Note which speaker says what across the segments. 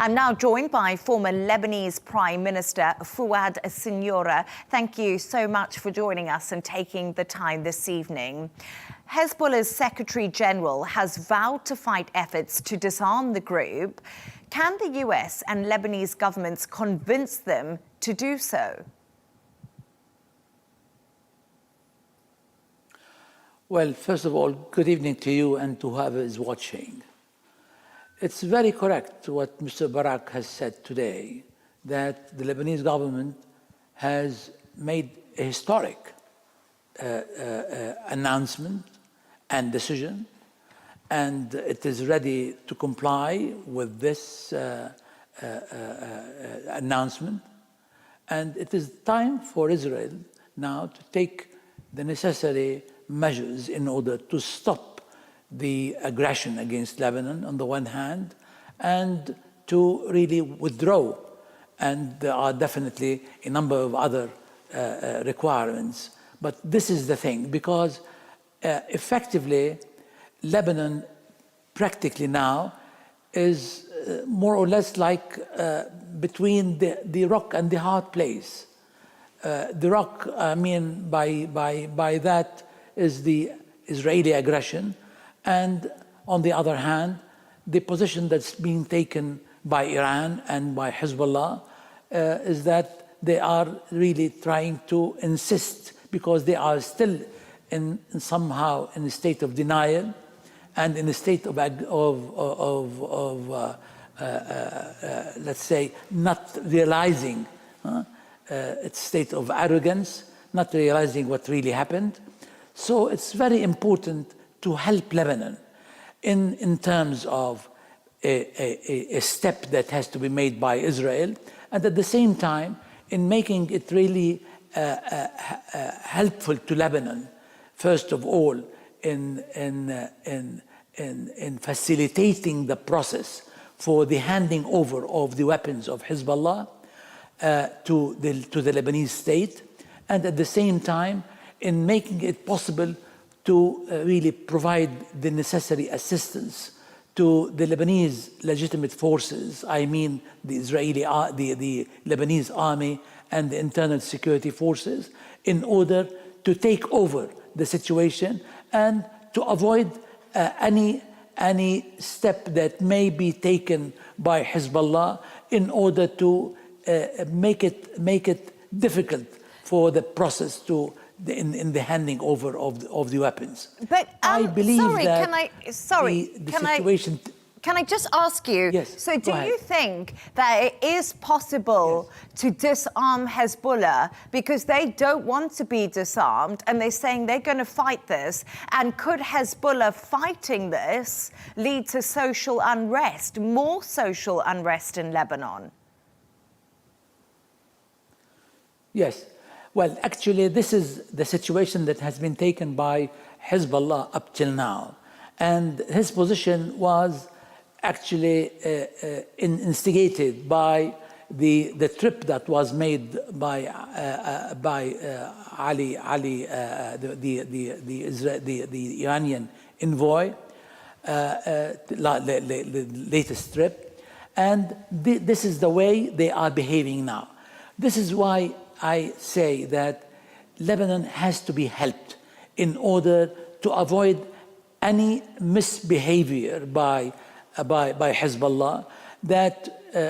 Speaker 1: I'm now joined by former Lebanese Prime Minister Fouad Siniora. Thank you so much for joining us and taking the time this evening. Hezbollah's Secretary General has vowed to fight efforts to disarm the group. Can the US and Lebanese governments convince them to do so?
Speaker 2: Well, first of all, good evening to you and to whoever is watching. It's very correct what Mr. Barak has said today, that the Lebanese government has made a historic announcement and decision, and it is ready to comply with this announcement. And it is time for Israel now to take the necessary measures in order to stop the aggression against Lebanon on the one hand, and to really withdraw. And there are definitely a number of other requirements. But this is the thing, because effectively, Lebanon practically now is more or less like between the rock and the hard place. The rock, I mean, by that is the Israeli aggression, and on the other hand, the position that's being taken by Iran and by Hezbollah is that they are really trying to insist, because they are still somehow in a state of denial and in a state of let's say, not realizing its state of arrogance, not realizing what really happened. So it's very important to help Lebanon in terms of a step that has to be made by Israel, and at the same time in making it really helpful to Lebanon, first of all in facilitating the process for the handing over of the weapons of Hezbollah to the Lebanese state, and at the same time in making it possible to really provide the necessary assistance to the Lebanese legitimate forces, I mean the the Lebanese army and the internal security forces, in order to take over the situation and to avoid any step that may be taken by Hezbollah in order to make it difficult for the process to in the handing over of the weapons.
Speaker 1: But
Speaker 2: I believe
Speaker 1: sorry, can I just ask you?
Speaker 2: Yes.
Speaker 1: So do you think that it is possible to disarm Hezbollah because they don't want to be disarmed and they're saying they're going to fight this? And could Hezbollah fighting this lead to social unrest, more social unrest in Lebanon?
Speaker 2: Yes. Well, actually, this is the situation that has been taken by Hezbollah up till now. And his position was actually instigated by the trip that was made by Ali, the Iranian envoy, the latest trip. And this is the way they are behaving now. This is why I say that Lebanon has to be helped in order to avoid any misbehavior by Hezbollah that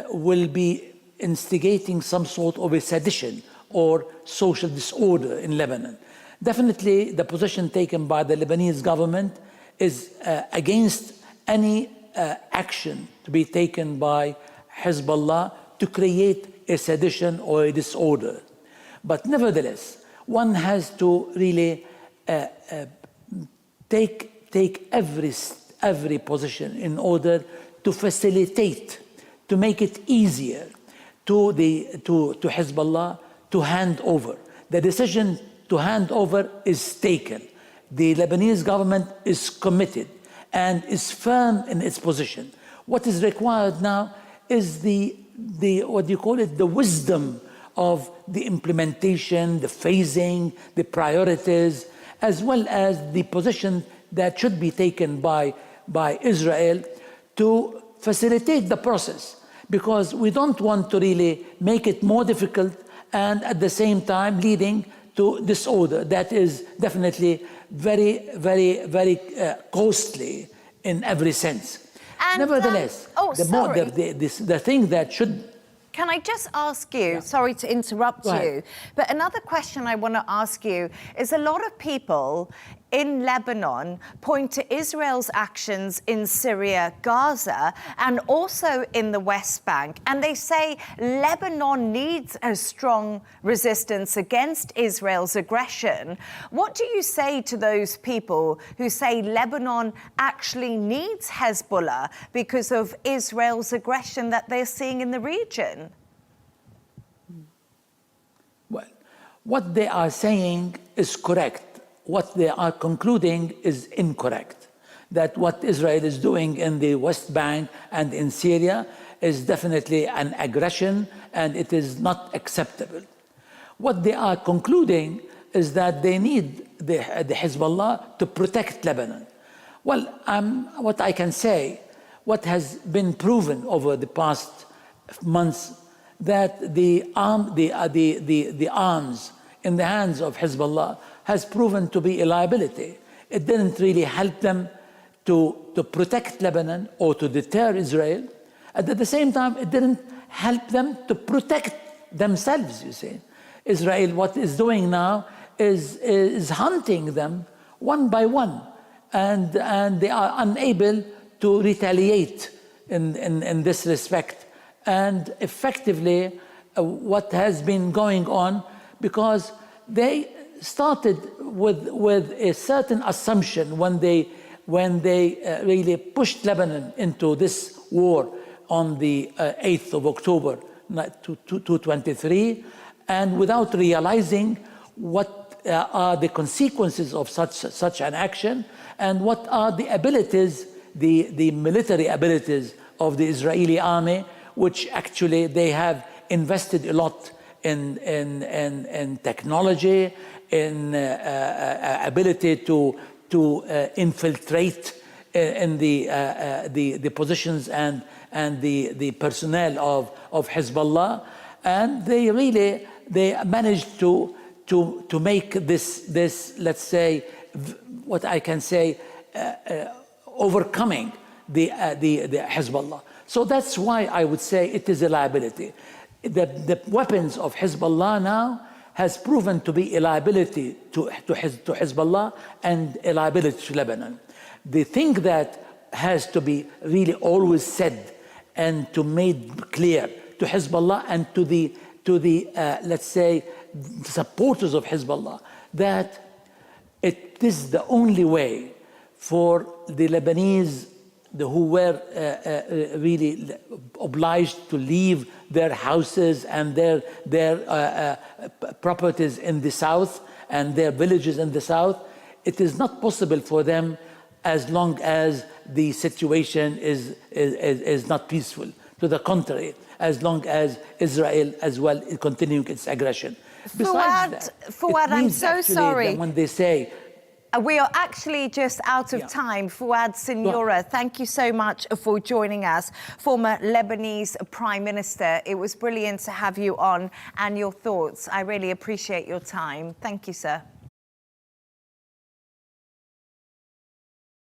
Speaker 2: will be instigating some sort of a sedition or social disorder in Lebanon. Definitely, the position taken by the Lebanese government is against any action to be taken by Hezbollah to create a sedition or a disorder. But nevertheless, one has to really take every position in order to facilitate, to make it easier to Hezbollah to hand over. The decision to hand over is taken. The Lebanese government is committed and is firm in its position. What is required now is the what do you call it, the wisdom of the implementation, the phasing, the priorities, as well as the position that should be taken by Israel to facilitate the process. because we don't want to really make it more difficult and at the same time leading to disorder that is definitely very, very, very costly in every sense.
Speaker 1: And,
Speaker 2: nevertheless, the thing that should...
Speaker 1: Can I just ask you, sorry to interrupt you, but another question I want to ask you is a lot of people in Lebanon point to Israel's actions in Syria, Gaza, and also in the West Bank. And they say Lebanon needs a strong resistance against Israel's aggression. What do you say to those people who say Lebanon actually needs Hezbollah because of Israel's aggression that they're seeing in the region?
Speaker 2: Well, what they are saying is correct. What they are concluding is incorrect. That what Israel is doing in the West Bank and in Syria is definitely an aggression and it is not acceptable. What they are concluding is that they need the Hezbollah to protect Lebanon. Well, what I can say, what has been proven over the past months, that the arms in the hands of Hezbollah has proven to be a liability. It didn't really help them to protect Lebanon or to deter Israel. And at the same time, it didn't help them to protect themselves, you see. Israel, what is doing now is hunting them one by one. And they are unable to retaliate in this respect. And effectively, what has been going on, because they started with a certain assumption when they really pushed Lebanon into this war on the 8th of October 2023, and without realizing what are the consequences of such an action and what are the abilities, the military abilities of the Israeli army, which actually they have invested a lot in technology, in ability to infiltrate in the positions and the personnel of Hezbollah, and they managed to make this let's say, what I can say, overcoming the Hezbollah. So that's why I would say it is a liability. The weapons of Hezbollah now has proven to be a liability to Hezbollah and a liability to Lebanon. The thing that has to be really always said and to made clear to Hezbollah and to the let's say supporters of Hezbollah, that it is the only way for the Lebanese who were really obliged to leave their houses and their properties in the south and their villages in the south. It is not possible for them as long as the situation is not peaceful. To the contrary, as long as Israel as well is continuing its aggression.
Speaker 1: Fouad, I'm so sorry.
Speaker 2: When they say,
Speaker 1: we are actually just out of time. Fouad Siniora, thank you so much for joining us. Former Lebanese Prime Minister. It was brilliant to have you on and your thoughts. I really appreciate your time. Thank you, sir.